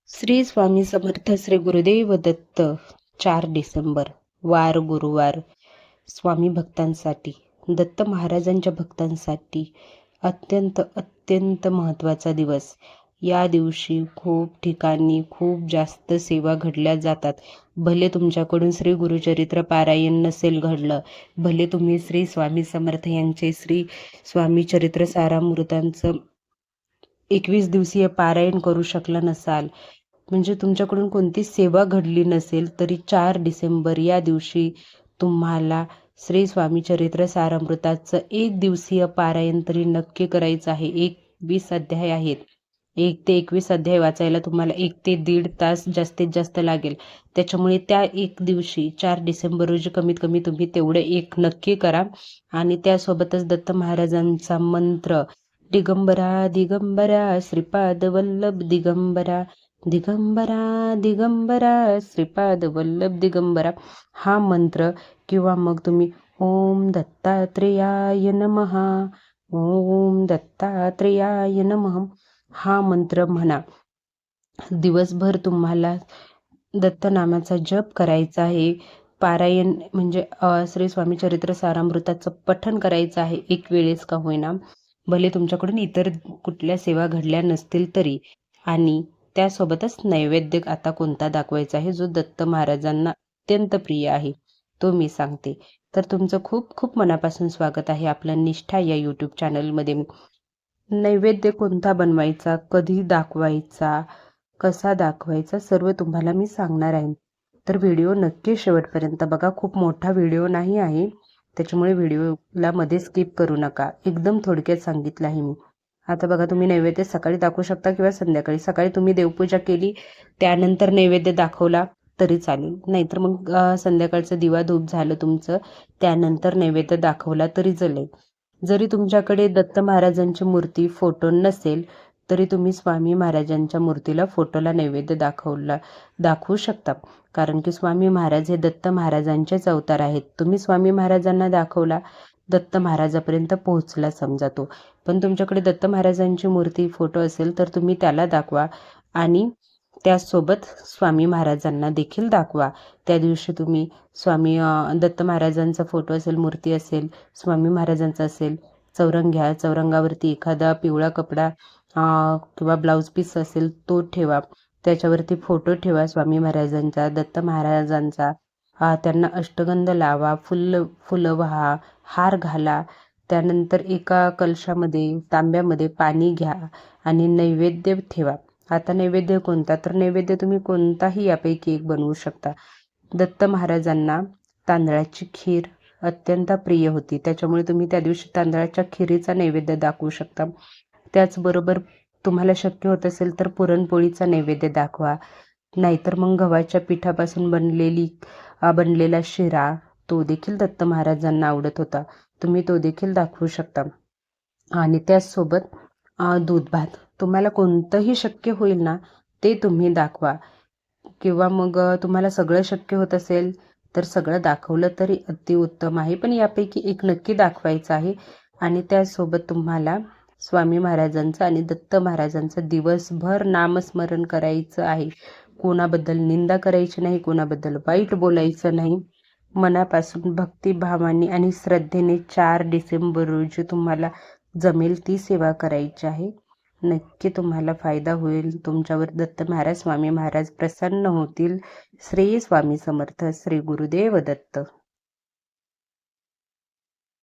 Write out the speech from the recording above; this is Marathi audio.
श्री स्वामी समर्थ श्री गुरुदेव दत्त. 4 डिसेंबर, वार गुरुवार. स्वामी भक्तांसाठी, दत्त महाराजांच्या भक्तांसाठी अत्यंत अत्यंत महत्त्वाचा दिवस. या दिवशी खूप ठिकाणी खूप जास्त सेवा घडल्या जातात. भले तुमच्याकडून श्री गुरुचरित्र पारायण नसेल घडलं, भले तुम्ही श्री स्वामी समर्थ यांचे श्री स्वामी चरित्र सारामृतांचं 21 दिवसीय पारायण करू शकला नसाल, म्हणजे तुमच्याकडून कोणती सेवा घडली नसेल, तरी 4 डिसेंबर या दिवशी तुम्हाला श्री स्वामी चरित्र सारामृताचं 1 दिवसीय पारायण तरी नक्की करायचं आहे. 21 अध्याय आहेत. 1 ते 21 अध्याय वाचायला तुम्हाला 1 ते 1.5 तास जास्तीत जास्त लागेल. त्याच्यामुळे त्या 1 दिवशी 4 डिसेंबर रोजी कमीत कमी तुम्ही तेवढे 1 नक्की करा. आणि त्यासोबतच दत्त महाराजांचा मंत्र दिगंबरा दिगंबरा श्रीपाद वल्लभ दिगंबरा, दिगंबरा दिगंबरा श्रीपाद वल्लभ दिगंबरा हा मंत्र, किंवा मग तुम्ही ओम दत्तात्रेयाय नमः, ओम दत्तात्रेयाय नमः हा मंत्र म्हणा. दिवसभर तुम्हाला दत्त नामाचा जप करायचा आहे. पारायण म्हणजे श्री स्वामी चरित्र सारामृताचं पठण करायचं आहे, एक वेळेस का होईना, भले तुमच्याकडून इतर कुठल्या सेवा घडल्या नसतील तरी. आणि त्यासोबतच नैवेद्य आता कोणता दाखवायचा आहे, जो दत्त महाराजांना अत्यंत प्रिय आहे, तो मी सांगते. तर तुमचं खूप खूप मनापासून स्वागत आहे आपलं निष्ठा या यूट्यूब चॅनलमध्ये. नैवेद्य कोणता बनवायचा, कधी दाखवायचा, कसा दाखवायचा, सर्व तुम्हाला मी सांगणार आहे. तर व्हिडिओ नक्की शेवटपर्यंत बघा. खूप मोठा व्हिडिओ नाही आहे, त्याच्यामुळे व्हिडिओला मध्ये स्किप करू नका. एकदम थोडक्यात सांगितलं आहे मी. आता बघा, तुम्ही नैवेद्य सकाळी दाखवू शकता किंवा संध्याकाळी. सकाळी तुम्ही देवपूजा केली त्यानंतर नैवेद्य दाखवला तरी चालेल, नाहीतर मग संध्याकाळचं दिवा धूप झालं तुमचं, त्यानंतर नैवेद्य दाखवला तरी चालेल. जरी तुमच्याकडे दत्त महाराजांची मूर्ती फोटो नसेल, तरी तुम्ही स्वामी महाराजांच्या मूर्तीला फोटोला नैवेद्य दाखवू शकता. कारण की स्वामी महाराज हे दत्त महाराजांचेच अवतार आहेत. तुम्ही स्वामी महाराजांना दाखवला, दत्त महाराजापर्यंत पोहोचला समजा तो. पण तुमच्याकडे दत्त महाराजांची मूर्ती फोटो असेल तर तुम्ही त्याला दाखवा, आणि त्यासोबत स्वामी महाराजांना देखील दाखवा. त्या दिवशी तुम्ही स्वामी दत्त महाराजांचा फोटो असेल, मूर्ती असेल, स्वामी महाराजांचा असेल, चौरंग घ्या. चौरंगावरती एखादा पिवळा कपडा किंवा ब्लाऊज पीस असेल तो ठेवा. त्याच्यावरती फोटो ठेवा स्वामी महाराजांचा, दत्त महाराजांचा. त्यांना अष्टगंध लावा, फुलं वाहा, हार घाला. त्यानंतर एका कलशामध्ये तांब्यामध्ये पाणी घ्या आणि नैवेद्य ठेवा. आता नैवेद्य कोणता, तर नैवेद्य तुम्ही कोणताही यापैकी एक बनवू शकता. दत्त महाराजांना तांदळाची खीर अत्यंत प्रिय होती, त्याच्यामुळे तुम्ही त्या दिवशी तांदळाच्या खिरीचा नैवेद्य दाखवू शकता. त्याचबरोबर तुम्हाला शक्य होत असेल तर पुरणपोळीचा नैवेद्य दाखवा, नाहीतर मग गव्हाच्या पिठापासून बनलेला शिरा, तो देखील दत्त महाराजांना आवडत होता, तुम्ही तो देखील दाखवू शकता. आणि त्याचसोबत दूध भात, तुम्हाला कोणतंही शक्य होईल ना ते तुम्ही दाखवा. किंवा मग तुम्हाला सगळं शक्य होत असेल तर सगळं दाखवलं तरी अतिउत्तम आहे, पण यापैकी एक नक्की दाखवायचं आहे. आणि त्यासोबत तुम्हाला स्वामी महाराजांचं आणि दत्त महाराजांचं दिवसभर नामस्मरण करायचं आहे. कोणाबद्दल निंदा करायची नाही, कोणाबद्दल वाईट बोलायचं नाही. मनापासून भक्तिभावाने आणि श्रद्धेने 4 डिसेंबर रोजी तुम्हाला जमेल ती सेवा करायची आहे. नक्की तुम्हाला फायदा होईल. तुमच्यावर दत्त महाराज, स्वामी महाराज प्रसन्न होतील. श्री स्वामी समर्थ. श्री गुरुदेव दत्त.